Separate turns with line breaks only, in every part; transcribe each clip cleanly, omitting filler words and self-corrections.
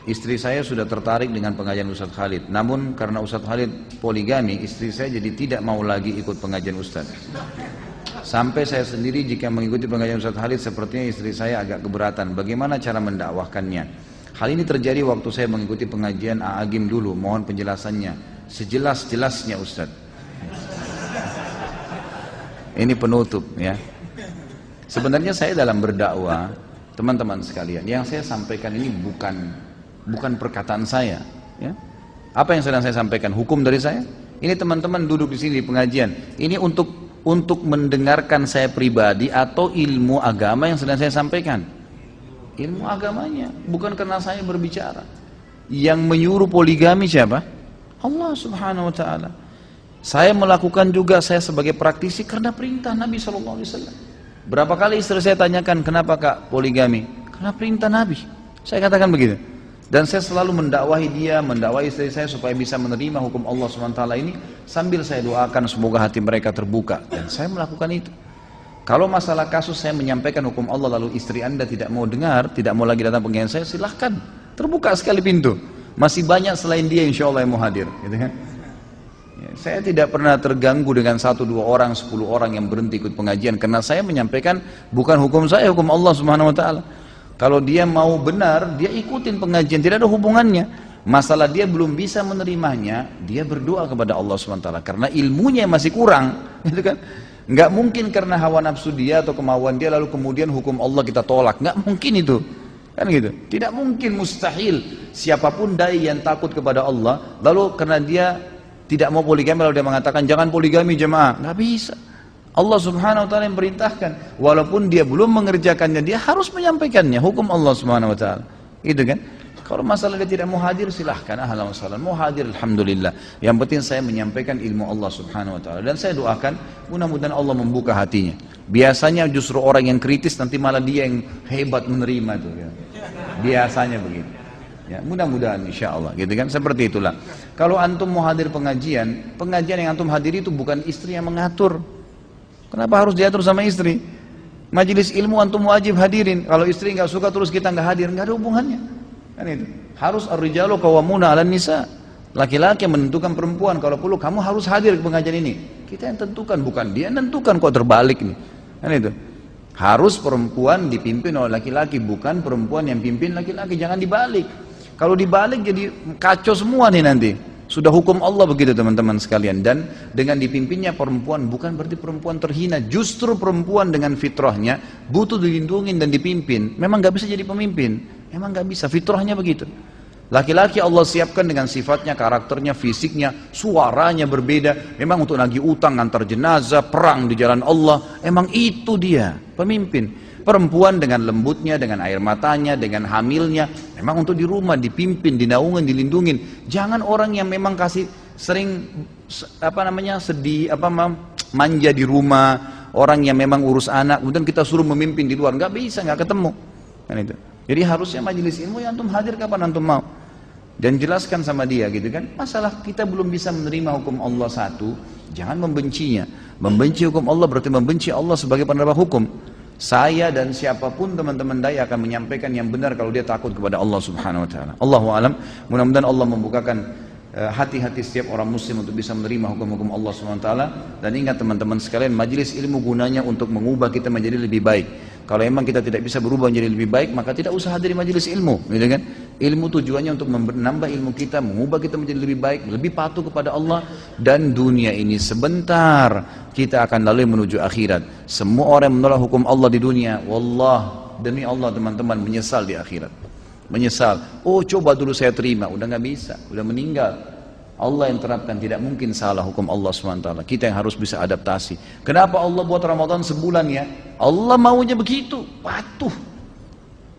istri saya sudah tertarik dengan pengajian Ustadz Khalid. Namun karena Ustadz Khalid poligami, istri saya jadi tidak mau lagi ikut pengajian Ustadz. Sampai saya sendiri jika mengikuti pengajian Ustadz Khalid, sepertinya istri saya agak keberatan. Bagaimana cara mendakwahkannya? Hal ini terjadi waktu saya mengikuti pengajian A'agim dulu. Mohon penjelasannya. Sejelas-jelasnya Ustadz. Ini penutup ya. Sebenarnya saya dalam berdakwah, teman-teman sekalian, yang saya sampaikan ini bukan perkataan saya, ya. Apa yang sedang saya sampaikan? Hukum dari saya. Ini teman-teman duduk di sini di pengajian. Ini untuk mendengarkan saya pribadi atau ilmu agama yang sedang saya sampaikan. Ilmu agamanya, bukan karena saya berbicara. Yang menyuruh poligami siapa? Allah Subhanahu wa taala. Saya melakukan juga, saya sebagai praktisi karena perintah Nabi SAW. Berapa kali istri saya tanyakan, kenapa kak poligami? Karena perintah Nabi. Saya katakan begitu. Dan saya selalu mendakwahi dia, mendakwahi istri saya supaya bisa menerima hukum Allah SWT ini, sambil saya doakan semoga hati mereka terbuka. Dan saya melakukan itu. Kalau masalah kasus saya menyampaikan hukum Allah lalu istri anda tidak mau dengar, tidak mau lagi datang pengajian saya, silahkan. Terbuka sekali pintu. Masih banyak selain dia insya Allah yang mau hadir. Gitu kan? Ya, saya tidak pernah terganggu dengan 1, 2 orang, 10 orang yang berhenti ikut pengajian, karena saya menyampaikan bukan hukum saya, hukum Allah Subhanahu wa taala. Kalau dia mau benar, dia ikutin pengajian, tidak ada hubungannya. Masalah dia belum bisa menerimanya, dia berdoa kepada Allah Subhanahu wa taala karena ilmunya masih kurang, gitu kan? Enggak mungkin karena hawa nafsu dia atau kemauan dia lalu kemudian hukum Allah kita tolak, enggak mungkin itu. Kan gitu. Tidak mungkin, mustahil. Siapapun dai yang takut kepada Allah, lalu karena dia tidak mau poligami lalu dia mengatakan jangan poligami jemaah, nggak bisa. Allah Subhanahu wa taala yang perintahkan, walaupun dia belum mengerjakannya, dia harus menyampaikannya, hukum Allah Subhanahu wa taala. Itu kan? Kalau masalah dia tidak mau hadir, silahkan, ahlan wa sahlan. Mau hadir, alhamdulillah. Yang penting saya menyampaikan ilmu Allah Subhanahu wa taala, dan saya doakan mudah-mudahan Allah membuka hatinya. Biasanya justru orang yang kritis nanti malah dia yang hebat menerima itu ya. Biasanya begitu. Ya, mudah-mudahan insya Allah, gitu kan? Seperti itulah. Kalau antum mau hadir pengajian yang antum hadiri itu bukan istri yang mengatur. Kenapa harus diatur sama istri? Majelis ilmu antum wajib hadirin. Kalau istri nggak suka terus kita nggak hadir, nggak ada hubungannya. Kan itu. Harus ar-rijalu qawwamuna 'alan nisa. Laki-laki yang menentukan perempuan. Kalau perlu kamu harus hadir ke pengajian ini. Kita yang tentukan, bukan dia yang tentukan. Kok terbalik nih? Kan itu. Harus perempuan dipimpin oleh laki-laki, bukan perempuan yang pimpin laki-laki. Jangan dibalik. Kalau dibalik jadi kacau semua nih nanti. Sudah hukum Allah begitu teman-teman sekalian. Dan dengan dipimpinnya perempuan bukan berarti perempuan terhina. Justru perempuan dengan fitrahnya butuh dilindungi dan dipimpin. Memang gak bisa jadi pemimpin. Memang gak bisa, fitrahnya begitu. Laki-laki Allah siapkan dengan sifatnya, karakternya, fisiknya, suaranya berbeda. Memang untuk nagih utang, antar jenazah, perang di jalan Allah. Emang itu dia pemimpin. Perempuan dengan lembutnya, dengan air matanya, dengan hamilnya, memang untuk di rumah, dipimpin, dinaungin, dilindungin. Jangan orang yang memang kasih sering sedih, manja di rumah, orang yang memang urus anak, kemudian kita suruh memimpin di luar, nggak bisa, nggak ketemu. Kan itu. Jadi harusnya majelis ilmu yang antum hadir kapan antum mau. Dan jelaskan sama dia gitu kan. Masalah kita belum bisa menerima hukum Allah satu, jangan membencinya. Membenci hukum Allah berarti membenci Allah sebagai penerima hukum. Saya dan siapapun teman-teman dai akan menyampaikan yang benar kalau dia takut kepada Allah Subhanahu wa taala. Allahu alam. Mudah-mudahan Allah membukakan hati-hati setiap orang muslim untuk bisa menerima hukum-hukum Allah Subhanahu wa taala. Dan ingat teman-teman sekalian, majelis ilmu gunanya untuk mengubah kita menjadi lebih baik. Kalau memang kita tidak bisa berubah menjadi lebih baik, maka tidak usah hadir majelis ilmu, gitu kan? Ilmu tujuannya untuk menambah ilmu kita, mengubah kita menjadi lebih baik, lebih patuh kepada Allah. Dan dunia ini sebentar, kita akan lalui menuju akhirat. Semua orang yang menolak hukum Allah di dunia, wallah, demi Allah teman-teman, menyesal di akhirat. Menyesal. Oh, coba dulu saya terima, udah nggak bisa, udah meninggal. Allah yang terapkan, tidak mungkin salah hukum Allah SWT. Kita yang harus bisa adaptasi. Kenapa Allah buat Ramadan sebulan ya? Allah maunya begitu, patuh.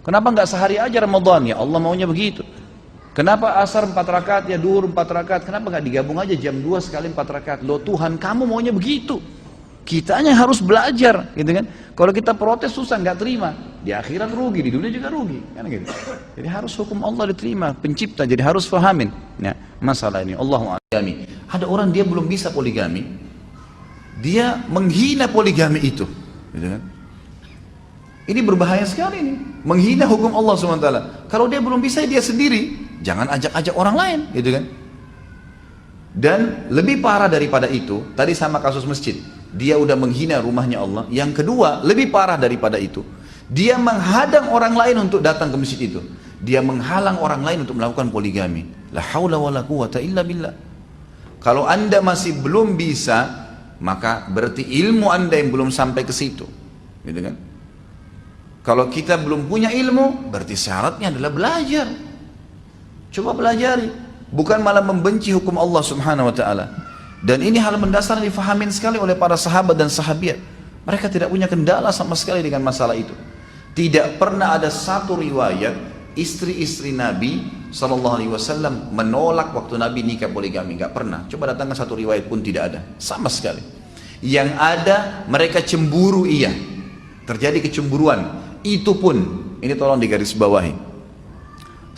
Kenapa nggak sehari aja Ramadan ya? Allah maunya begitu. Kenapa asar 4 rakaat ya, duhur 4 rakaat? Kenapa nggak digabung aja jam 2 sekali 4 rakaat? Loh Tuhan, kamu maunya begitu. Kitanya harus belajar, gitu kan? Kalau kita protes susah, nggak terima. Di akhirat rugi, di dunia juga rugi, kan gitu. Jadi harus hukum Allah diterima, pencipta. Jadi harus fahamin. Ya, masalah ini. Allahu a'lam. Ada orang dia belum bisa poligami, dia menghina poligami itu, gitu kan? Ini berbahaya sekali nih, menghina hukum Allah SWT. Kalau dia belum bisa dia sendiri, jangan ajak-ajak orang lain, gitu kan? Dan lebih parah daripada itu, tadi sama kasus masjid, dia udah menghina rumahnya Allah. Yang kedua, lebih parah daripada itu, dia menghadang orang lain untuk datang ke masjid itu. Dia menghalang orang lain untuk melakukan poligami. La haula wa la quwata illa billah. Kalau anda masih belum bisa, maka berarti ilmu anda yang belum sampai ke situ, gitu kan? Kalau kita belum punya ilmu, berarti syaratnya adalah belajar. Coba pelajari, bukan malah membenci hukum Allah Subhanahu wa taala. Dan ini hal mendasar yang difahamin sekali oleh para sahabat dan sahabiat. Mereka tidak punya kendala sama sekali dengan masalah itu. Tidak pernah ada satu riwayat istri-istri Nabi SAW menolak waktu Nabi nikah poligami. Gak pernah. Coba datangkan satu riwayat pun tidak ada, sama sekali. Yang ada mereka cemburu, iya, terjadi kecemburuan. Itu pun, ini tolong digarisbawahi.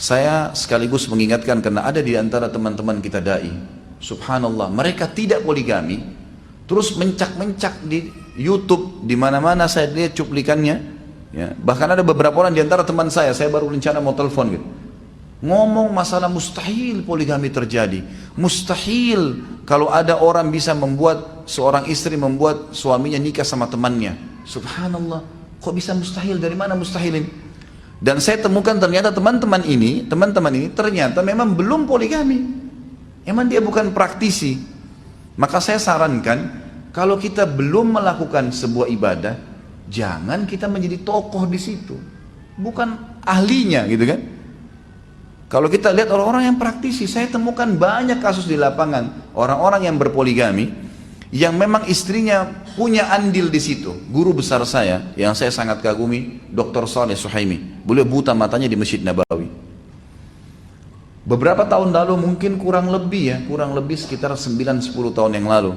Saya sekaligus mengingatkan karena ada di antara teman-teman kita dai, subhanallah, mereka tidak poligami, terus mencak-mencak di YouTube, di mana-mana saya lihat cuplikannya, ya. Bahkan ada beberapa orang di antara teman saya baru rencana mau telepon gitu, ngomong masalah mustahil poligami terjadi, mustahil kalau ada orang bisa membuat seorang istri membuat suaminya nikah sama temannya. Subhanallah. Kok bisa mustahil? Dari mana mustahilin? Dan saya temukan ternyata teman-teman ini ternyata memang belum poligami. Emang dia bukan praktisi. Maka saya sarankan, kalau kita belum melakukan sebuah ibadah, jangan kita menjadi tokoh di situ. Bukan ahlinya, gitu kan? Kalau kita lihat orang-orang yang praktisi, saya temukan banyak kasus di lapangan, orang-orang yang berpoligami, yang memang istrinya punya andil di situ. Guru besar saya yang saya sangat kagumi, Dr. Saleh Suhaimi, beliau buta matanya di Masjid Nabawi. Beberapa tahun lalu, mungkin kurang lebih sekitar 9-10 tahun yang lalu,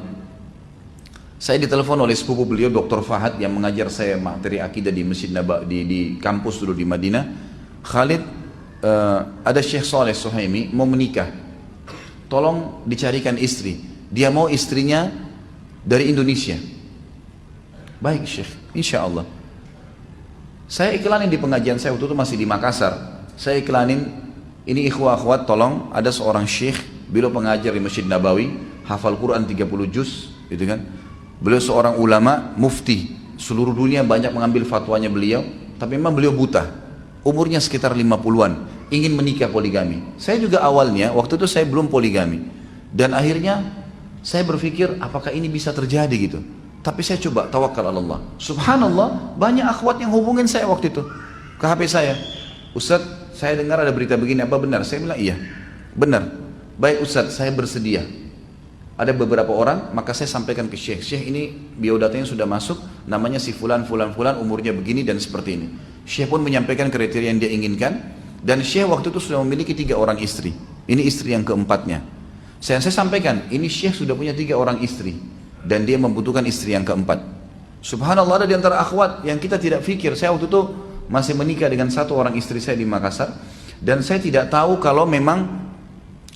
saya ditelepon oleh sepupu beliau, Dr. Fahad, yang mengajar saya materi akidah di Masjid Nabawi, di kampus dulu di Madinah. Khalid, ada Syekh Saleh Suhaimi mau menikah, tolong dicarikan istri. Dia mau istrinya dari Indonesia. Baik Syekh, insya Allah. Saya iklanin di pengajian saya waktu itu masih di Makassar. Saya iklanin, ini ikhwah akhwat, tolong, ada seorang Syekh, beliau pengajar di Masjid Nabawi, hafal Quran 30 juz, gitu kan. Beliau seorang ulama, mufti, seluruh dunia banyak mengambil fatwanya beliau, tapi memang beliau buta. Umurnya sekitar 50-an, ingin menikah poligami. Saya juga awalnya, waktu itu saya belum poligami. Dan akhirnya saya berpikir apakah ini bisa terjadi gitu. Tapi saya coba tawakal Allah. Subhanallah, banyak akhwat yang hubungin saya waktu itu ke HP saya. Ustaz, saya dengar ada berita begini, apa benar? Saya bilang iya, benar. Baik Ustaz, saya bersedia. Ada beberapa orang, maka saya sampaikan ke Syekh. Syekh, ini biodatanya sudah masuk, namanya si fulan, umurnya begini dan seperti ini. Syekh pun menyampaikan kriteria yang dia inginkan. Dan Syekh waktu itu sudah memiliki 3 orang istri. Ini istri yang keempatnya. Saya sampaikan, ini Syekh sudah punya 3 orang istri dan dia membutuhkan istri yang keempat. Subhanallah, ada di antara akhwat yang kita tidak fikir. Saya waktu itu masih menikah dengan 1 orang istri saya di Makassar, dan saya tidak tahu kalau memang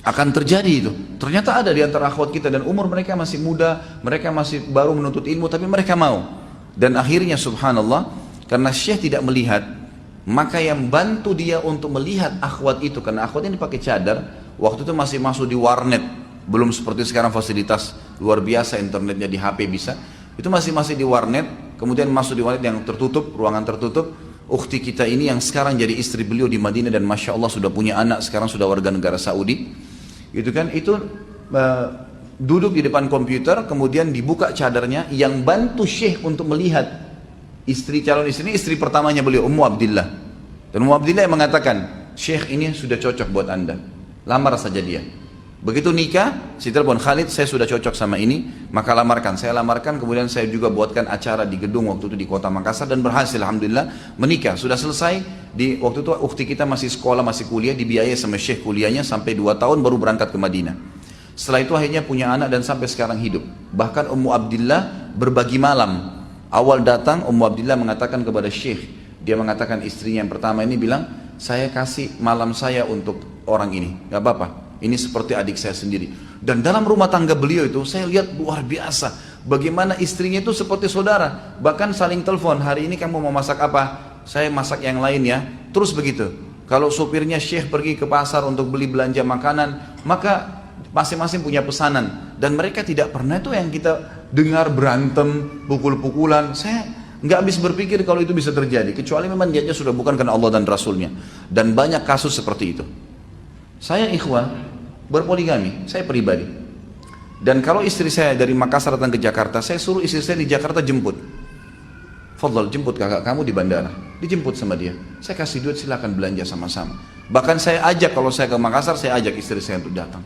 akan terjadi itu. Ternyata ada di antara akhwat kita, dan umur mereka masih muda, mereka masih baru menuntut ilmu, tapi mereka mau. Dan akhirnya subhanallah, karena Syekh tidak melihat, maka yang bantu dia untuk melihat akhwat itu, karena akhwat ini pakai cadar, waktu itu masih masuk di warnet, belum seperti sekarang fasilitas luar biasa internetnya di HP bisa. Itu masih di warnet, kemudian masuk di warnet yang tertutup, ruangan tertutup. Ukhti kita ini yang sekarang jadi istri beliau di Madinah dan masya Allah sudah punya anak, sekarang sudah warga negara Saudi, gitu kan? Itu duduk di depan komputer, kemudian dibuka cadarnya. Yang bantu Syekh untuk melihat calon istri ini, istri pertamanya beliau, Ummu Abdillah. Dan Ummu Abdillah yang mengatakan, Syekh ini sudah cocok buat anda, lamar saja dia. Begitu nikah, si telepon, Khalid, saya sudah cocok sama ini, maka lamarkan. Saya lamarkan, kemudian saya juga buatkan acara di gedung waktu itu di kota Makassar, dan berhasil alhamdulillah menikah. Sudah selesai, waktu itu ukhti kita masih sekolah, masih kuliah, dibiayai sama Syekh kuliahnya sampai 2 tahun baru berangkat ke Madinah. Setelah itu akhirnya punya anak dan sampai sekarang hidup. Bahkan Ummu Abdillah berbagi malam. Awal datang Ummu Abdillah mengatakan kepada Syekh, dia mengatakan istrinya yang pertama ini bilang, saya kasih malam saya untuk orang ini, gak apa-apa, ini seperti adik saya sendiri. Dan dalam rumah tangga beliau itu saya lihat luar biasa, Bagaimana istrinya itu seperti saudara, bahkan saling telepon, hari ini kamu mau masak apa? Saya masak yang lain ya. Terus begitu. Kalau supirnya Syekh pergi ke pasar untuk beli belanja makanan, maka masing-masing punya pesanan. Dan mereka tidak pernah itu yang kita dengar berantem, pukul-pukulan. Saya nggak habis berpikir kalau itu bisa terjadi, kecuali memang niatnya sudah bukan karena Allah dan Rasulnya. Dan banyak kasus seperti itu. Saya ikhwah berpoligami, saya pribadi. Dan kalau istri saya dari Makassar datang ke Jakarta, saya suruh istri saya di Jakarta jemput. Fadlal, jemput kakak kamu di bandara. Dijemput sama dia. Saya kasih duit, silakan belanja sama-sama. Bahkan saya ajak, kalau saya ke Makassar, saya ajak istri saya untuk datang.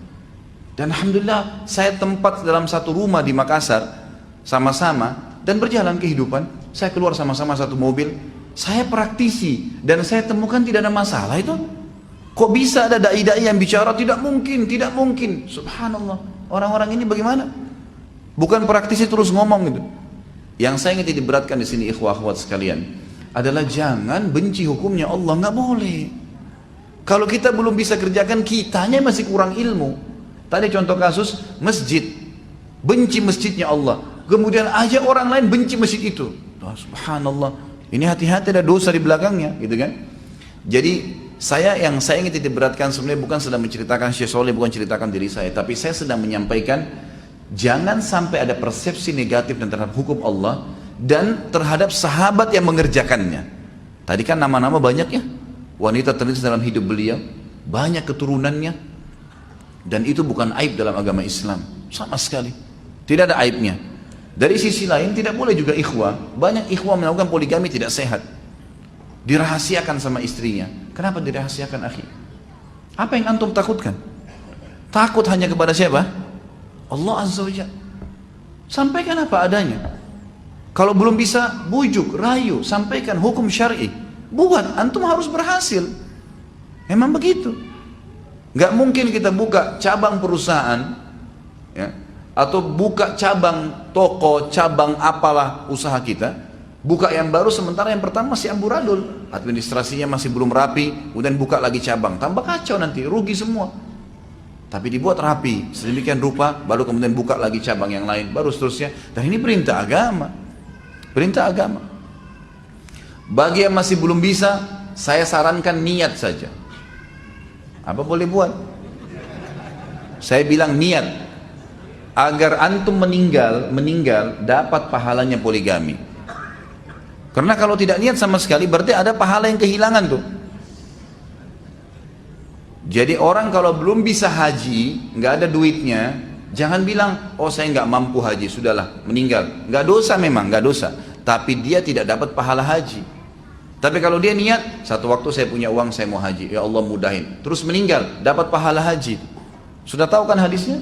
Dan Alhamdulillah, saya tempat dalam satu rumah di Makassar, sama-sama, dan berjalan kehidupan. Saya keluar sama-sama satu mobil. Saya praktisi, dan saya temukan tidak ada masalah itu. Kok bisa ada dai-dai yang bicara, tidak mungkin, tidak mungkin. Subhanallah, orang-orang ini bagaimana? Bukan praktisi terus ngomong gitu. Yang saya ingin diberatkan di sini ikhwah-akhwat sekalian adalah jangan benci hukumnya Allah, nggak boleh. Kalau kita belum bisa kerjakan, kitanya masih kurang ilmu. Tadi contoh kasus masjid, benci masjidnya Allah, kemudian ajak orang lain benci masjid itu. Oh, subhanallah, ini hati-hati ada dosa di belakangnya, gitu kan? Jadi yang saya ingin diberatkan sebenarnya bukan sedang menceritakan Syekh Soleh, bukan ceritakan diri saya, tapi saya sedang menyampaikan jangan sampai ada persepsi negatif terhadap hukum Allah dan terhadap sahabat yang mengerjakannya. Tadi kan nama-nama banyak ya, wanita terlibat dalam hidup beliau, banyak keturunannya, dan itu bukan aib dalam agama Islam sama sekali, tidak ada aibnya. Dari sisi lain tidak boleh juga ikhwah, banyak ikhwah melakukan poligami tidak sehat, dirahasiakan sama istrinya. Kenapa dirahasiakan akhi? Apa yang antum takutkan? Takut hanya kepada siapa? Allah Azza wa Jalla. Sampaikan apa adanya. Kalau belum bisa, bujuk, rayu, sampaikan hukum syar'i. Buat, antum harus berhasil. Memang begitu. Gak mungkin kita buka cabang perusahaan, ya, atau buka cabang toko, cabang apalah usaha kita, buka yang baru sementara yang pertama masih amburadul, administrasinya masih belum rapi, kemudian buka lagi cabang, tambah kacau nanti, rugi semua. Tapi dibuat rapi, sedemikian rupa, baru kemudian buka lagi cabang yang lain, baru seterusnya. Dan ini perintah agama. Perintah agama. Bagi yang masih belum bisa, saya sarankan niat saja. Apa boleh buat? Saya bilang niat. Agar antum meninggal dapat pahalanya poligami. Karena kalau tidak niat sama sekali, berarti ada pahala yang kehilangan tuh. Jadi orang kalau belum bisa haji, nggak ada duitnya, jangan bilang, oh saya nggak mampu haji, sudahlah meninggal. Nggak dosa memang, nggak dosa. Tapi dia tidak dapat pahala haji. Tapi kalau dia niat, satu waktu saya punya uang, saya mau haji, ya Allah mudahin. Terus meninggal, dapat pahala haji. Sudah tahu kan hadisnya?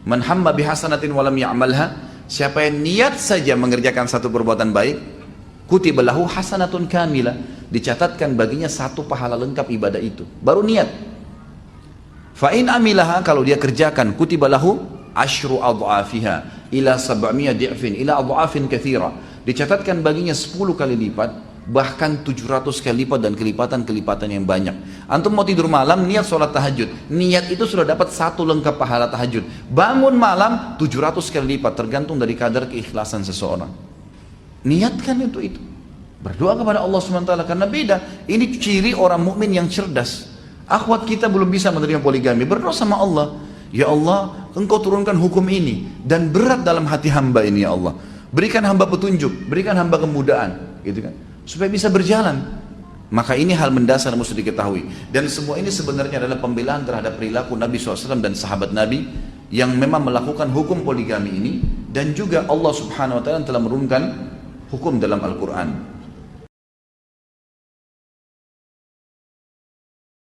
Man hamma bihasanatin walam ya'malha. Siapa yang niat saja mengerjakan satu perbuatan baik, kutiba lahu hasanatun kamilah. Dicatatkan baginya satu pahala lengkap ibadah itu. Baru niat. Fa'in amilaha, kalau dia kerjakan, kutiba lahu asyru adha'afiha ila 700 di'fin ila adha'afin kathira. Dicatatkan baginya 10 kali lipat, bahkan 700 kali lipat dan kelipatan-kelipatan yang banyak. Antum mau tidur malam, niat sholat tahajud, niat itu sudah dapat satu lengkap pahala tahajud. Bangun malam 700 kali lipat, tergantung dari kadar keikhlasan seseorang. Niatkan itu. Berdoa kepada Allah SWT, karena beda. Ini ciri orang mukmin yang cerdas. Akhwat kita belum bisa menerima poligami, berdoa sama Allah, ya Allah, engkau turunkan hukum ini dan berat dalam hati hamba ini ya Allah, berikan hamba petunjuk, berikan hamba kemudahan, gitu kan, supaya bisa berjalan. Maka ini hal mendasar yang mesti diketahui. Dan semua ini sebenarnya adalah pembelaan terhadap perilaku Nabi SAW dan sahabat Nabi yang memang melakukan hukum poligami ini. Dan juga Allah Subhanahu Wa Taala telah menurunkan hukum dalam Al-Quran.